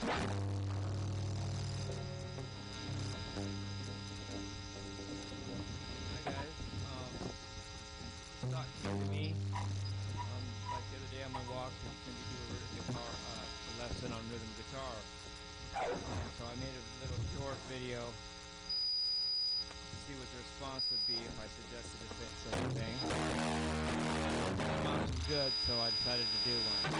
Thought came to me, like the other day on my walk, and maybe do a guitar lesson on rhythm guitar. And so I made a little short video to see what the response would be if I suggested such a thing. The response was good, so I decided to do one.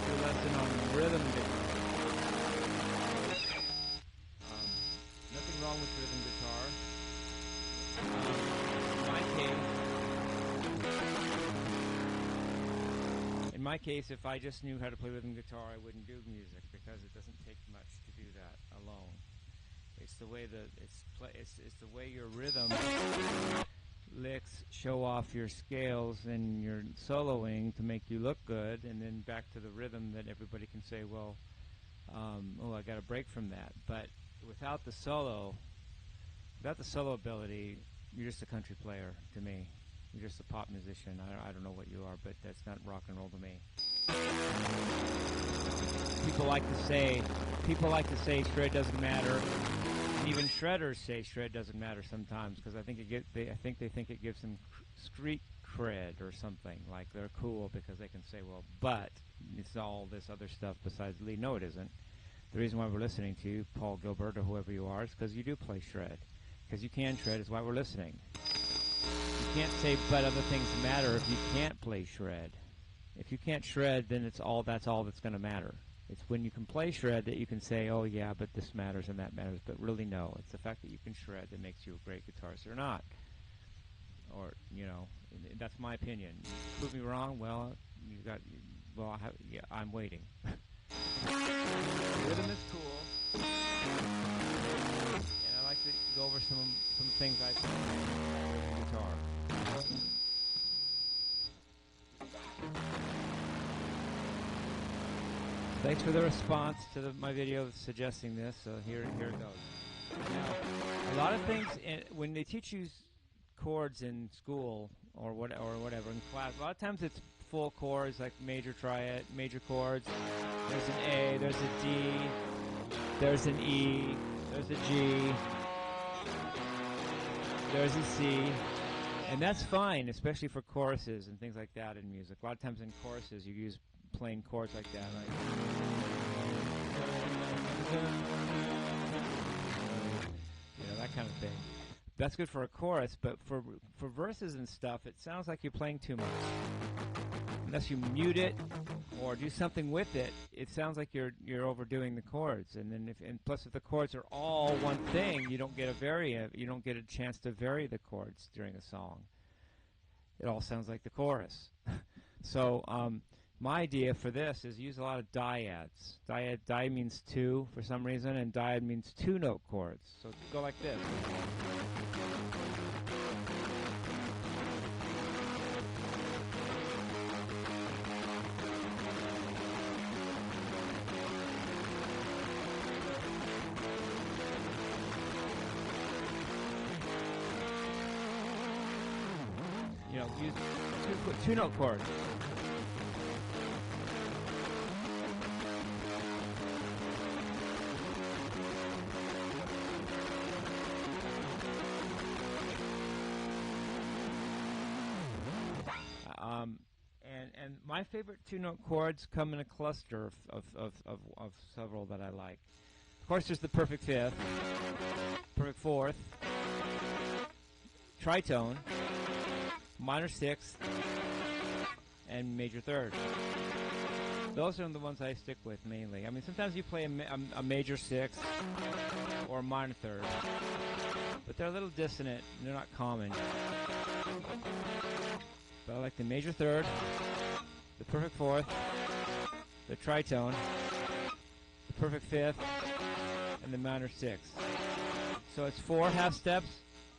Do a lesson on rhythm guitar. Nothing wrong with rhythm guitar. In my case, if I just knew how to play rhythm guitar, I wouldn't do music because it doesn't take much to do that alone. It's the way it's the way your rhythm licks show off your scales and your soloing to make you look good, and then back to the rhythm that everybody can say, well, oh, I got a break from that. But without the solo ability, you're just a country player to me. You're just a pop musician. I don't know what you are, but that's not rock and roll to me. People like to say shred doesn't matter, and even shredders say shred doesn't matter sometimes because I think they think it gives them street cred or something, like they're cool because they can say, well, but it's all this other stuff besides lead. No, it isn't. The reason why we're listening to you, Paul Gilbert or whoever you are, is because you do play shred. Because you can shred is why we're listening. You can't say but other things matter if you can't play shred. If you can't shred, then that's all that's going to matter. It's when you can play shred that you can say, oh yeah, but this matters and that matters. But really, no. It's the fact that you can shred that makes you a great guitarist or not. Or, you know, that's my opinion. Prove me wrong, well, I'm waiting. Rhythm is cool. And I like to go over some things I think with the guitar. Thanks for the response to my video suggesting this. So here it goes. Now, a lot of things when they teach you chords in school or whatever in class, a lot of times it's full chords like major triad, major chords. There's an A, there's a D, there's an E, there's a G, there's a C, and that's fine, especially for choruses and things like that in music. A lot of times in choruses you use plain chords like that, like that kind of thing. That's good for a chorus, but for verses and stuff, it sounds like you're playing too much. Unless you mute it or do something with it, it sounds like you're overdoing the chords. And then plus if the chords are all one thing, you don't get a chance to vary the chords during a song. It all sounds like the chorus. So my idea for this is use a lot of dyads. Dyad means two for some reason, and dyad means two-note chords. So go like this. You know, use two-note chords. And my favorite two-note chords come in a cluster of several that I like. Of course, there's the perfect fifth, perfect fourth, tritone, minor sixth, and major third. Those are the ones I stick with mainly. I mean, sometimes you play a major sixth or a minor third, but they're a little dissonant and they're not common. But I like the major third, the perfect fourth, the tritone, the perfect fifth, and the minor sixth. So it's 4 half steps,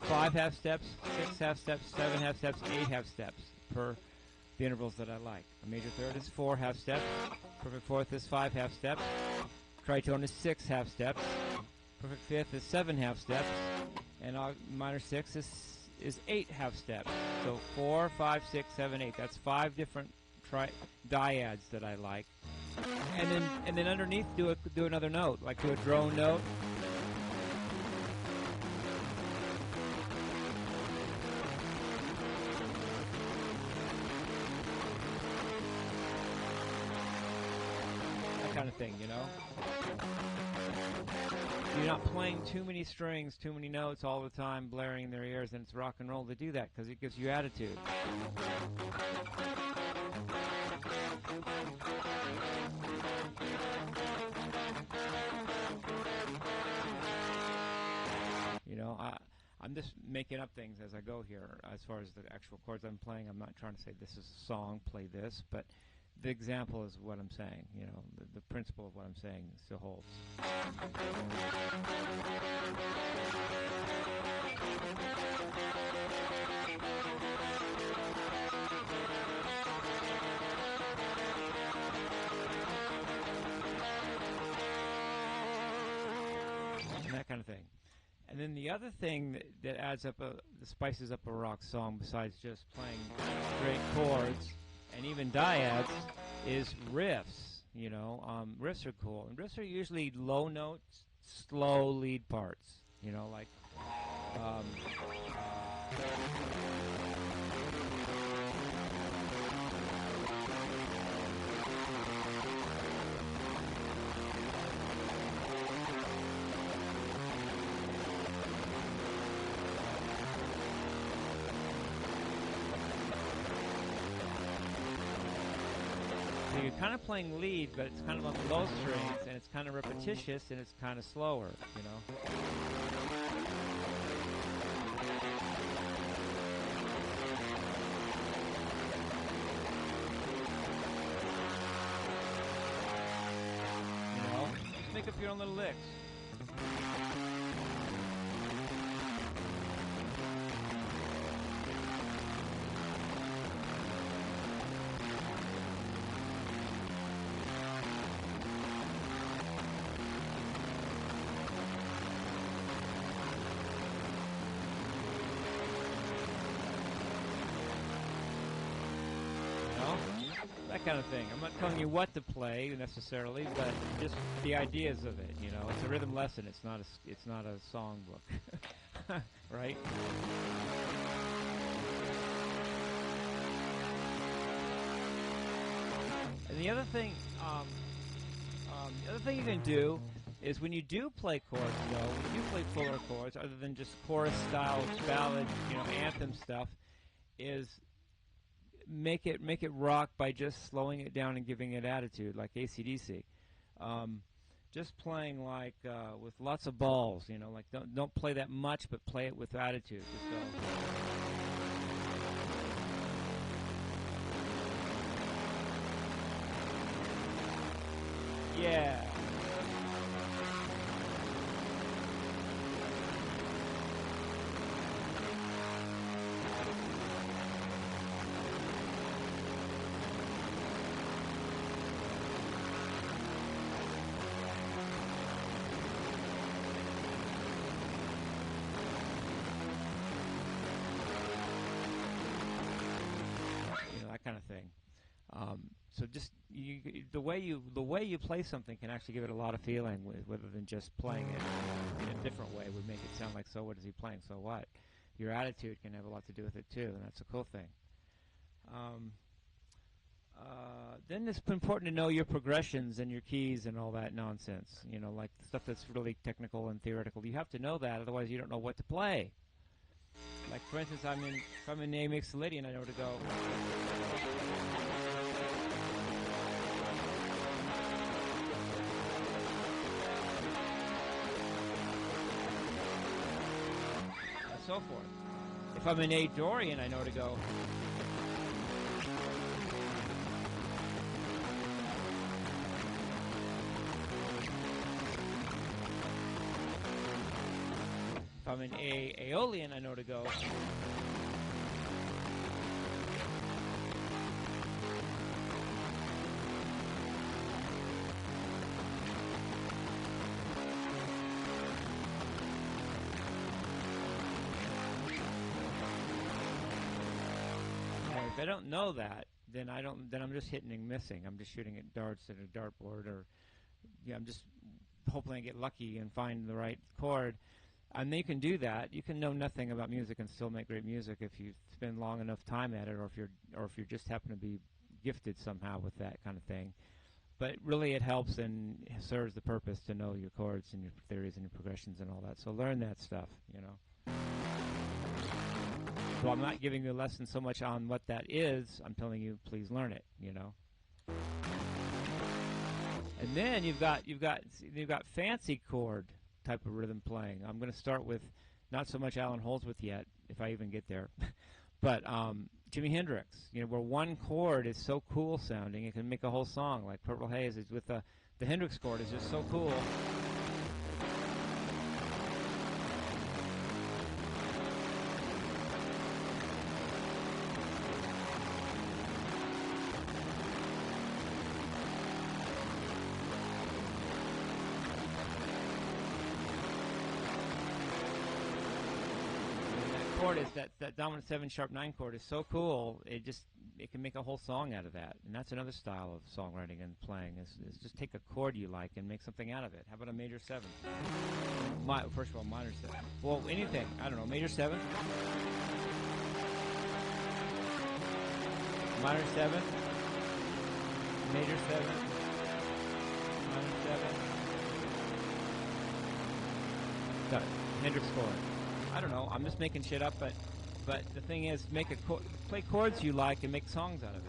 5 half steps, 6 half steps, 7 half steps, 8 half steps per the intervals that I like. A major third is 4 half steps, perfect fourth is 5 half steps, tritone is 6 half steps, perfect fifth is 7 half steps, and minor sixth is 8 half steps. So 4, 5, 6, 7, 8. That's 5 different dyads that I like. and then underneath do another note, like do a drone note. That kind of thing, you know. You're not playing too many strings, too many notes all the time, blaring in their ears, and it's rock and roll to do that because it gives you attitude. You know, I'm just making up things as I go here as far as the actual chords I'm playing. I'm not trying to say this is a song, play this, but the example is what I'm saying. You know, the principle of what I'm saying still holds. And that kind of thing. And then the other thing that adds up, spices up a rock song besides just playing straight chords and even dyads is riffs. You know, riffs are cool. And riffs are usually low notes, slow lead parts. You know, like so you're kind of playing lead, but it's kind of on the low strings, and it's kind of repetitious, and it's kind of slower, you know. You know, just make up your own little licks. That kind of thing. I'm not telling you what to play necessarily, but just the ideas of it. You know, it's a rhythm lesson. It's not a song book, right? And the other thing you can do is when you do play chords, though, when you do play fuller chords, other than just chorus style ballad, you know, anthem stuff, is make it rock by just slowing it down and giving it attitude, like AC/DC. Just playing like with lots of balls, you know, like don't play that much, but play it with attitude. Just go. Yeah. Kind of thing. So just the way you play something can actually give it a lot of feeling, rather than just playing it in a different way would make it sound like, so what is he playing? So what? Your attitude can have a lot to do with it too, and that's a cool thing. Then it's important to know your progressions and your keys and all that nonsense. You know, like stuff that's really technical and theoretical. You have to know that, otherwise you don't know what to play. Like, for instance, if I'm in A Mixolydian, I know to go. And so forth. If I'm in A Dorian, I know to go. If I'm in A Aeolian, I know to go. If I don't know that, then I don't. Then I'm just hitting and missing. I'm just shooting at darts at a dartboard, or yeah, I'm just hoping I get lucky and find the right chord. And you can do that. You can know nothing about music and still make great music if you spend long enough time at it, or if you just happen to be gifted somehow with that kind of thing. But really, it helps and serves the purpose to know your chords and your theories and your progressions and all that. So learn that stuff, you know. So I'm not giving you a lesson so much on what that is. I'm telling you, please learn it, you know. And then you've got fancy chord type of rhythm playing. I'm going to start with not so much Alan Holdsworth yet, if I even get there, but Jimi Hendrix. You know, where one chord is so cool sounding, it can make a whole song. Like Purple Haze is with the Hendrix chord is just so cool. Is that dominant 7 sharp 9 chord is so cool, it can make a whole song out of that. And that's another style of songwriting and playing is just take a chord you like and make something out of it. How about a major 7? First of all, minor 7. Well, anything. I don't know, major 7, minor 7, major 7, minor 7. Got it. Hendrix chord. I don't know. I'm just making shit up, but the thing is, play chords you like and make songs out of it.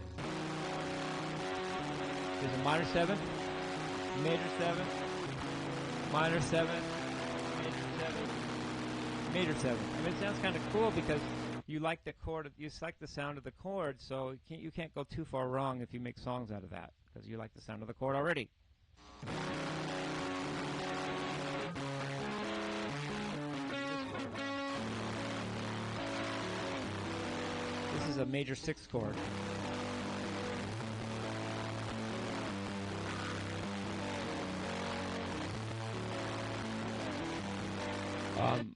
There's a minor 7, major 7, minor 7, major 7, major 7. I mean, it sounds kind of cool because you like the chord, you like the sound of the chord, so you can't go too far wrong if you make songs out of that because you like the sound of the chord already. This is a major 6 chord.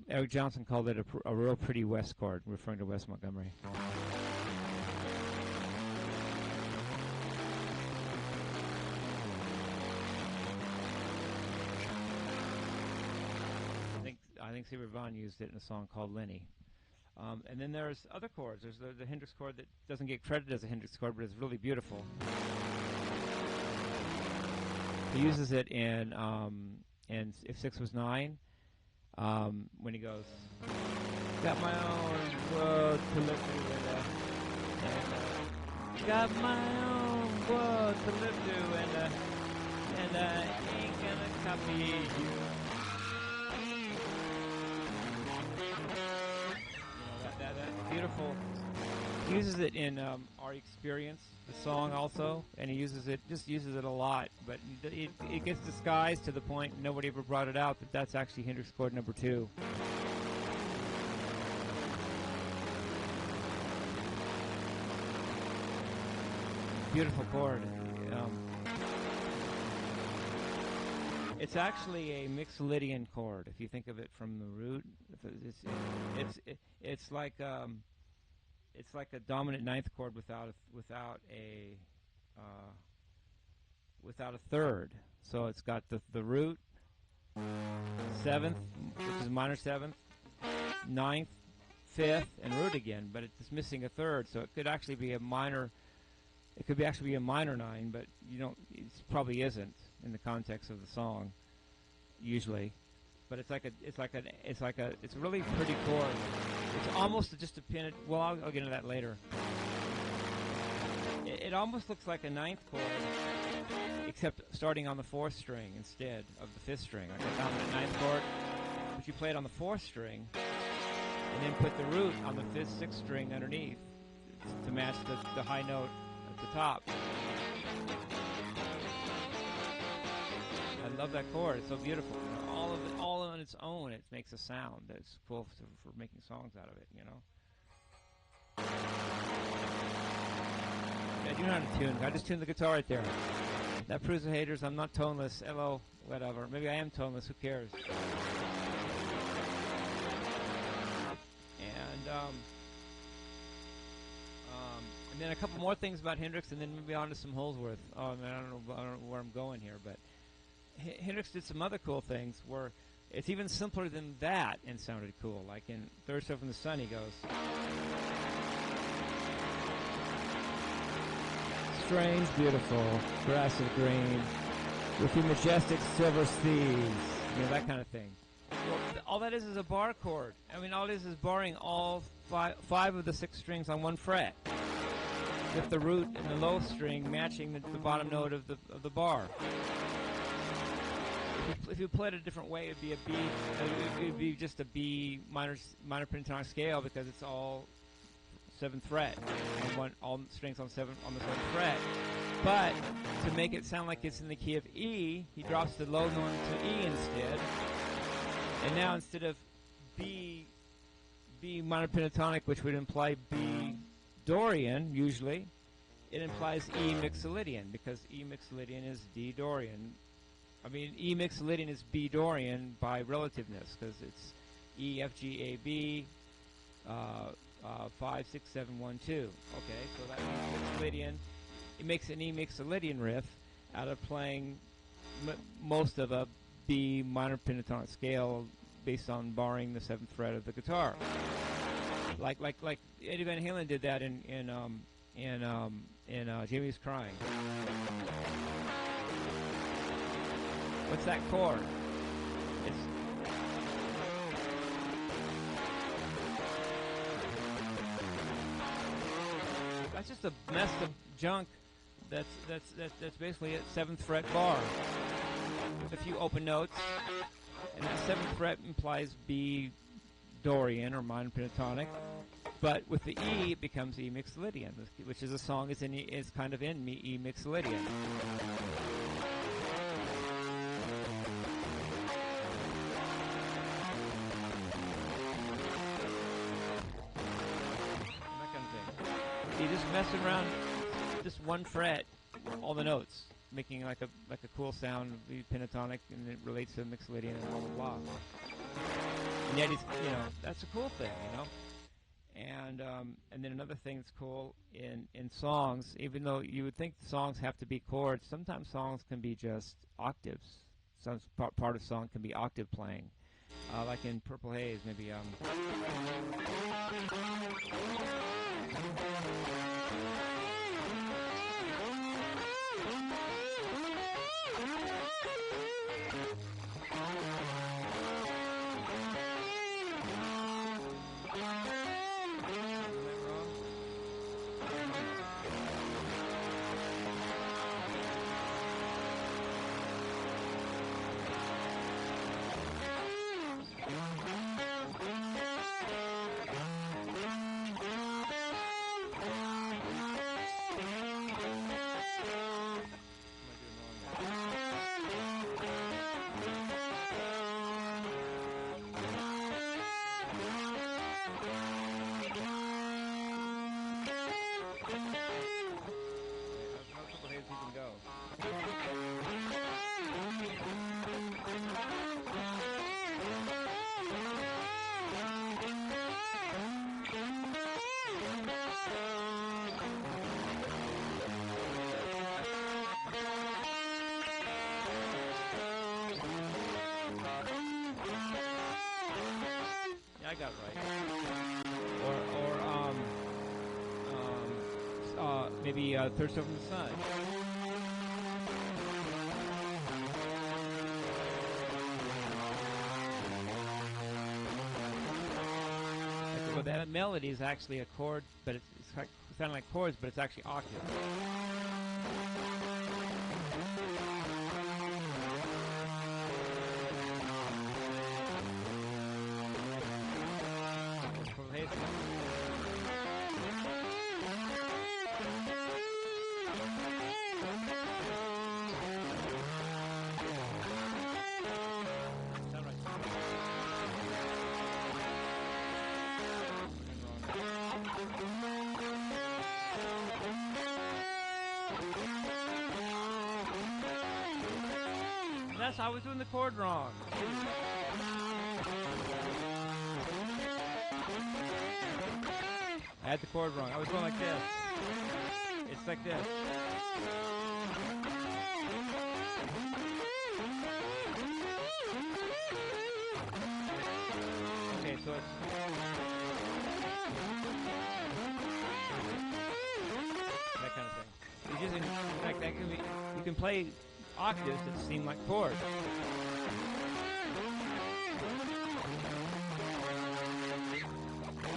Eric Johnson called it a real pretty West chord, referring to Wes Montgomery. I think Stevie Vaughan used it in a song called Lenny. And then there's other chords. There's the Hendrix chord that doesn't get credited as a Hendrix chord, but it's really beautiful. He uses it in If 6 Was 9, when he goes, got my own world to live through, and got my own world to live through, and I ain't gonna copy you. Beautiful. He uses it in Our Experience, the song also, and he uses it a lot, but it gets disguised to the point nobody ever brought it out that that's actually Hendrix chord number 2. Beautiful chord. It's actually a Mixolydian chord if you think of it from the root. It's like a dominant 9th chord without a third. So it's got the root, 7th, which is minor 7th, 9th, 5th, and root again, but it's missing a third. So it could actually be a minor. It could actually be a minor 9, but it probably isn't in the context of the song usually. But it's a really pretty chord. It's almost just a pin. Well, I'll get into that later. It almost looks like a 9th chord, except starting on the 4th string instead of the 5th string. Like a dominant 9th chord, but you play it on the 4th string, and then put the root on the 5th, 6th string underneath to match the high note at the top. I love that chord. It's so beautiful. You know, all of it, all on its own, it makes a sound that's cool for making songs out of it. You know. Yeah, I do know how to tune. I just tuned the guitar right there. That proves the haters. I'm not toneless. Hello, whatever. Maybe I am toneless. Who cares? And And then a couple more things about Hendrix, and then maybe on to some Holsworth. Oh, man, I don't know where I'm going here, but Hendrix did some other cool things where it's even simpler than that and sounded cool. Like in Third Stuff from the Sun, he goes, strange, beautiful, grass of green, with your majestic silver steeds, that kind of thing. Well, all that is a bar chord. I mean, all it is barring all five of the 6 strings on one fret, with the root and the low string matching the bottom note of the bar. If you play it a different way, it'd be a B. It'd be just a B minor pentatonic scale because it's all 7th fret, and all strings on the 7th fret. But to make it sound like it's in the key of E, he drops the low note to E instead. And now instead of B minor pentatonic, which would imply B Dorian usually, it implies E Mixolydian because E Mixolydian is D Dorian. I mean, E Mixolydian is B Dorian by relativeness because it's E, F, G, A, B, 5, 6, 7, 1, 2. Okay, so that means Mixolydian. It makes an E Mixolydian riff out of playing most of a B minor pentatonic scale based on barring the 7th fret of the guitar. Like Eddie Van Halen did that in Jimmie's Crying. What's that chord? That's just a mess of junk. That's basically a 7th fret bar with a few open notes, and that 7th fret implies B Dorian or minor pentatonic, but with the E it becomes E Mixolydian, which is a song is kind of in E Mixolydian. You just messing around just one fret, all the notes, making like a cool sound, the pentatonic, and it relates to Mixolydian and blah blah blah. And yet, that's a cool thing, And then another thing that's cool in songs, even though you would think songs have to be chords, sometimes songs can be just octaves. Some part of song can be octave playing, like in Purple Haze, maybe. I got it right. Or maybe Third Stuff from the Sun. Well, that melody is actually a chord, but it's sounding like chords, but it's actually octave. That's I was doing the chord wrong. I had the chord wrong. I was going like this. It's like this. Okay, so it's that kind of thing. You just, in fact, that can be, you can play octaves that seem like chords.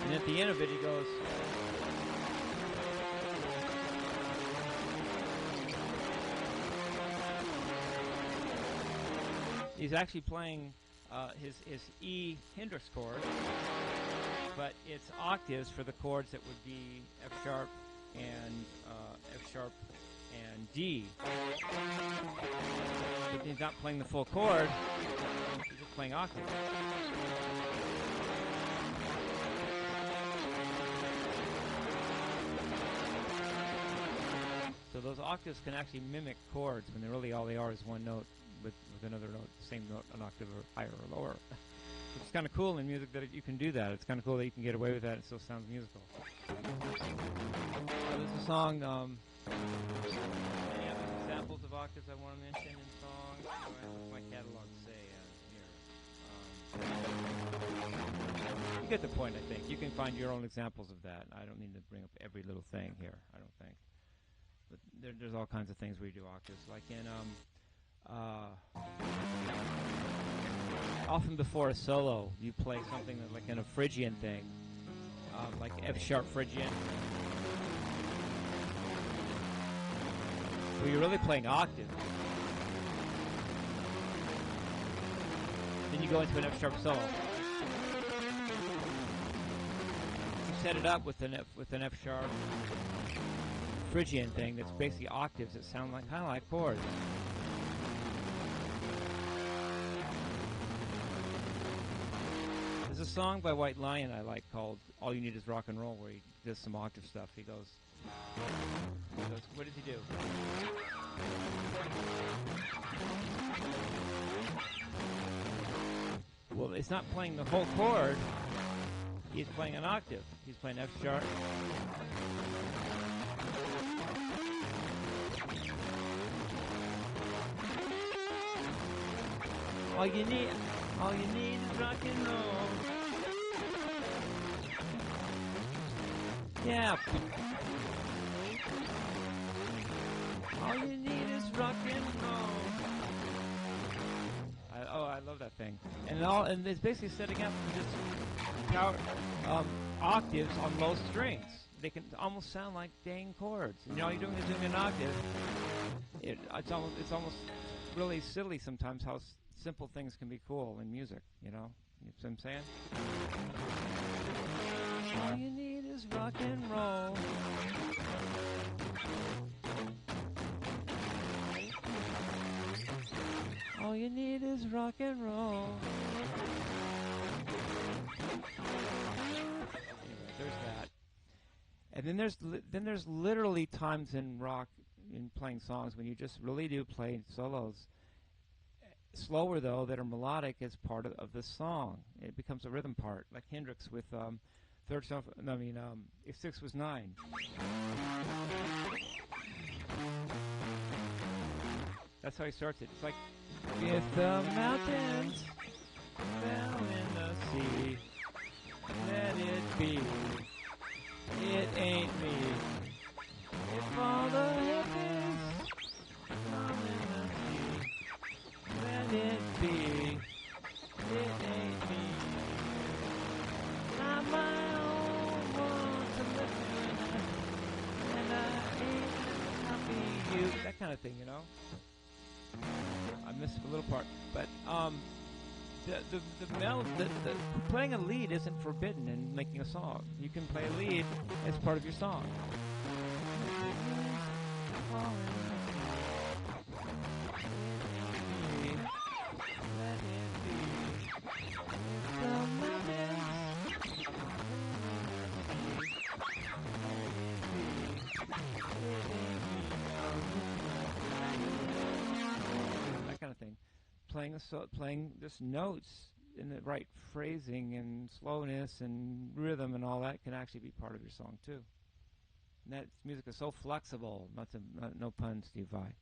And at the end of it, he goes. He's actually playing his E Hendrix chord, but it's octaves for the chords that would be F sharp and F sharp and D. But he's not playing the full chord, he's just playing octaves. So those octaves can actually mimic chords when they're really all they are is one note with another note, same note, an octave or higher or lower. It's kind of cool in music that you can do that. It's kind of cool that you can get away with that and it still sounds musical. There's a song, any other examples of octaves I want to mention in songs? What's my catalog say here? You get the point, I think. You can find your own examples of that. I don't need to bring up every little thing here, I don't think. But there's all kinds of things where you do octaves, like in often before a solo, you play something that, like in a Phrygian thing, like F sharp Phrygian, where you're really playing octaves. Then you go into an F sharp solo. You set it up with an F sharp Phrygian thing that's basically octaves that sound like kind of like chords. There's a song by White Lion I like called "All You Need Is Rock and Roll," where he does some octave stuff. He goes, what does he do? Well, it's not playing the whole chord. He's playing an octave. He's playing F sharp. All you need is rock and roll. Yeah. All you need is rock and roll. I love that thing. And it's basically setting up just power octaves on low strings. They can almost sound like dang chords. And all you're doing is doing an octave. It's almost really silly sometimes how simple things can be cool in music, you know? You know what I'm saying? All you need is rock and roll. All you need is rock and roll. Anyway, there's that. And then there's literally times in rock, in playing songs, when you just really do play solos. Slower though, that are melodic as part of the song. It becomes a rhythm part, like Hendrix with third stuff. I mean, if 6 was 9. That's how he starts it. It's like, if the mountains fell in the sea, let it be. It ain't me. If all the hippies come in the sea, let it be. It ain't me. I'm my own one to live in, and I ain't happy you. That kind of thing, you know. I missed a little part, but the playing a lead isn't forbidden in making a song. You can play a lead as part of your song. Playing just notes in the right phrasing and slowness and rhythm and all that can actually be part of your song too. that music is so flexible. No pun, Steve Vai.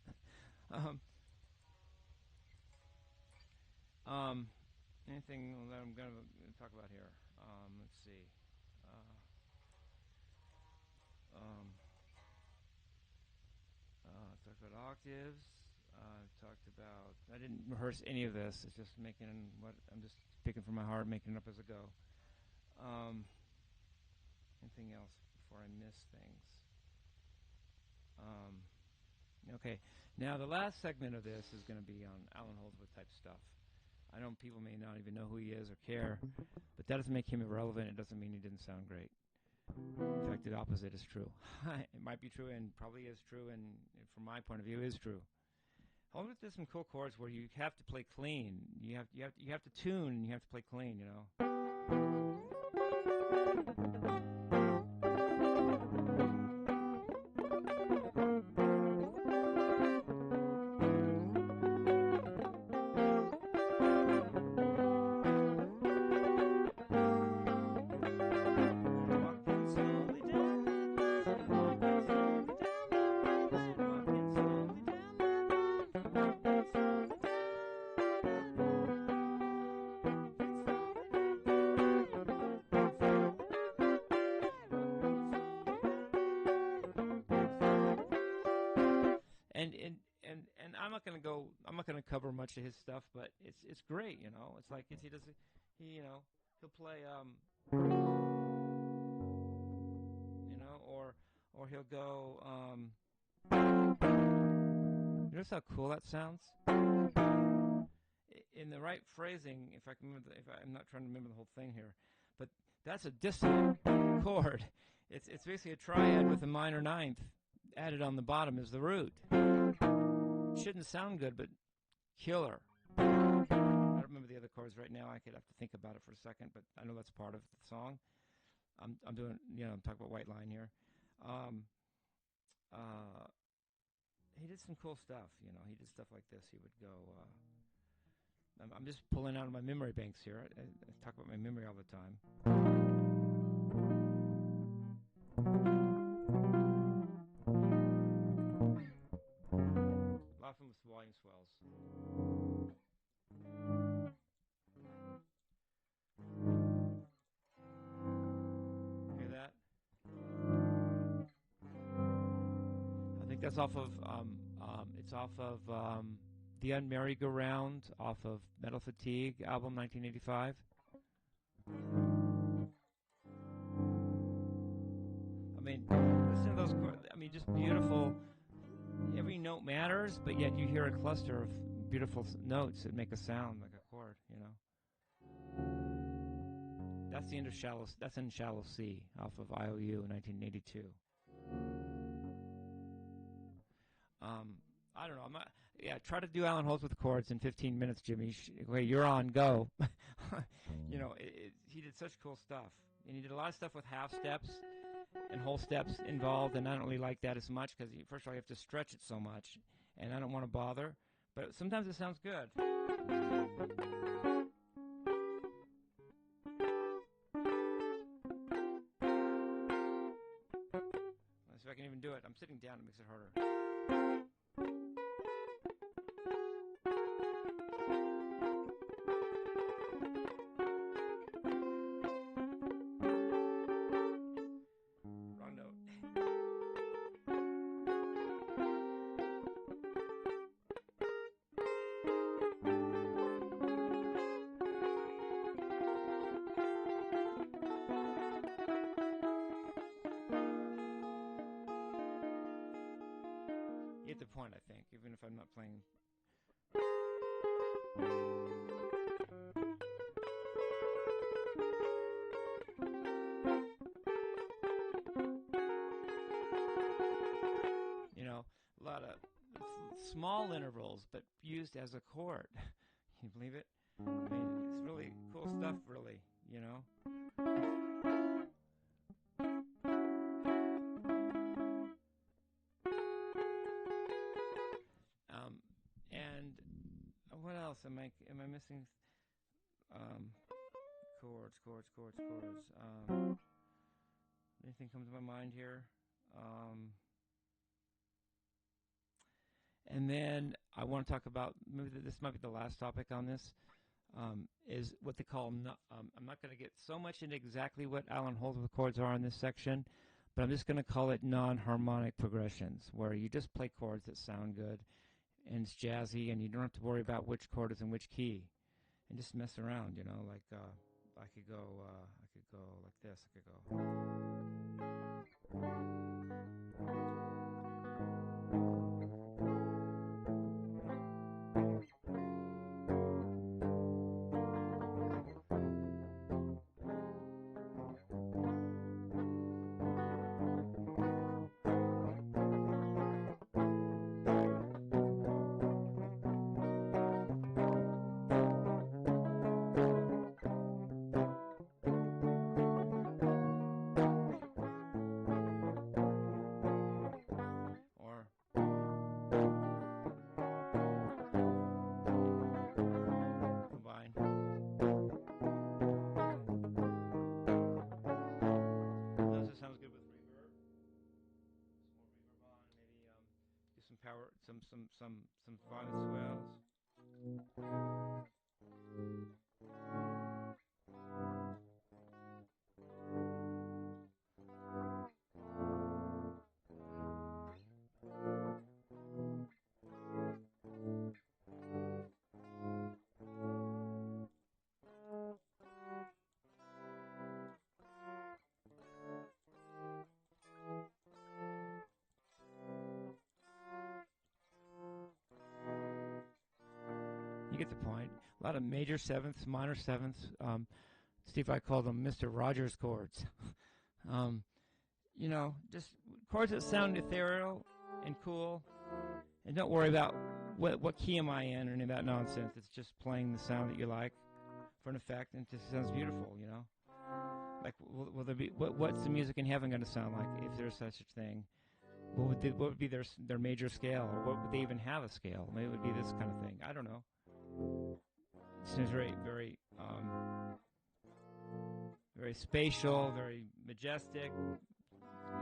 Anything that I'm going to talk about here? Let's see. Talked about octaves. Talked about. I didn't rehearse any of this. It's just making what I'm just picking from my heart, making it up as I go. Anything else before I miss things? Okay. Now the last segment of this is going to be on Alan Holdsworth type stuff. I know people may not even know who he is or care, but that doesn't make him irrelevant. It doesn't mean he didn't sound great. In fact, the opposite is true. It might be true and probably is true, and from my point of view is true. Holdsworth did some cool chords where you have to play clean. You have to tune and you have to play clean, you know. And I'm not gonna cover much of his stuff, but it's great, you know. It's like he'll play you know, or he'll go you notice how cool that sounds? In the right phrasing, if I'm not trying to remember the whole thing here, but that's a dissonant chord. It's basically a triad with a minor ninth added on the bottom as the root. Shouldn't sound good, but killer. I don't remember the other chords right now. I could have to think about it for a second, but I know that's part of the song. I'm doing, I'm talking about White Line here. He did some cool stuff, you know. He did stuff like this. He would go. I'm just pulling out of my memory banks here. I talk about my memory all the time. Often with volume swells. Hear that? I think that's off of it's off of The Merry-Go-Round, off of Metal Fatigue album 1985. I mean, listen to those chords. I mean, just beautiful. Every note matters, but yet you hear a cluster of beautiful notes that make a sound like a chord, you know. That's the end of shallow. That's in Shallow C off of IOU in 1982. I don't know. I'm not. Yeah, try to do Alan Holdsworth chords in 15 minutes, Jimmy. Okay, you're on. Go. You know, he did such cool stuff, and he did a lot of stuff with half steps and whole steps involved, and I don't really like that as much because first of all you have to stretch it so much, and I don't want to bother, but sometimes it sounds good. Let's see if I can even do it. I'm sitting down, it makes it harder. You get the point, I think, even if I'm not playing. You know, a lot of small intervals, but used as a chord. Can you believe it? I mean, it's really cool stuff, really, you know? And what else am I missing? Chords. Anything comes to my mind here? And then I want to talk about, maybe this might be the last topic on this, is what they call, I'm not going to get so much into exactly what Alan Holdsworth chords are in this section, but I'm just going to call it non-harmonic progressions, where you just play chords that sound good, and it's jazzy, and you don't have to worry about which chord is in which key, and just mess around, you know, like I could go like this, I could go. Some power, some violent swells. You get the point. A lot of major sevenths, minor sevenths. Steve, I call them Mr. Rogers chords. You know, just chords that sound ethereal and cool, and don't worry about what key am I in or any of that nonsense. It's just playing the sound that you like for an effect, and it just sounds beautiful. You know, like will there be what's the music in heaven going to sound like if there's such a thing? What would be their major scale, or what would they even have a scale? Maybe it would be this kind of thing. I don't know. It seems very very spatial, very majestic.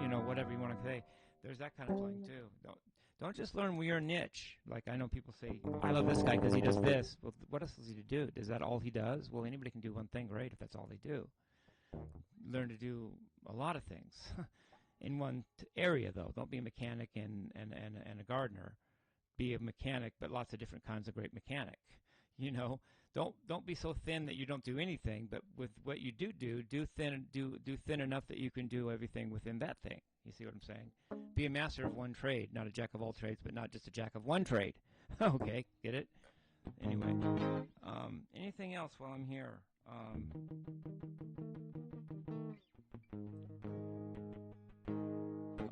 You know, whatever you want to say. There's that kind of playing too. Don't just learn your niche. Like I know people say, I love this guy because he does this. Well, what else does he do? Is that all he does? Well, anybody can do one thing, great, if that's all they do. Learn to do a lot of things in one area, though. Don't be a mechanic and a gardener. Be a mechanic, but lots of different kinds of great mechanic. You know, don't be so thin that you don't do anything. But with what you do thin enough that you can do everything within that thing. You see what I'm saying? Be a master of one trade, not a jack of all trades, but not just a jack of one trade. Okay, get it? Anyway, anything else while I'm here?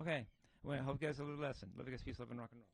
Okay, well, I hope you guys have a little lesson. Love you guys, peace, love, and rock and roll.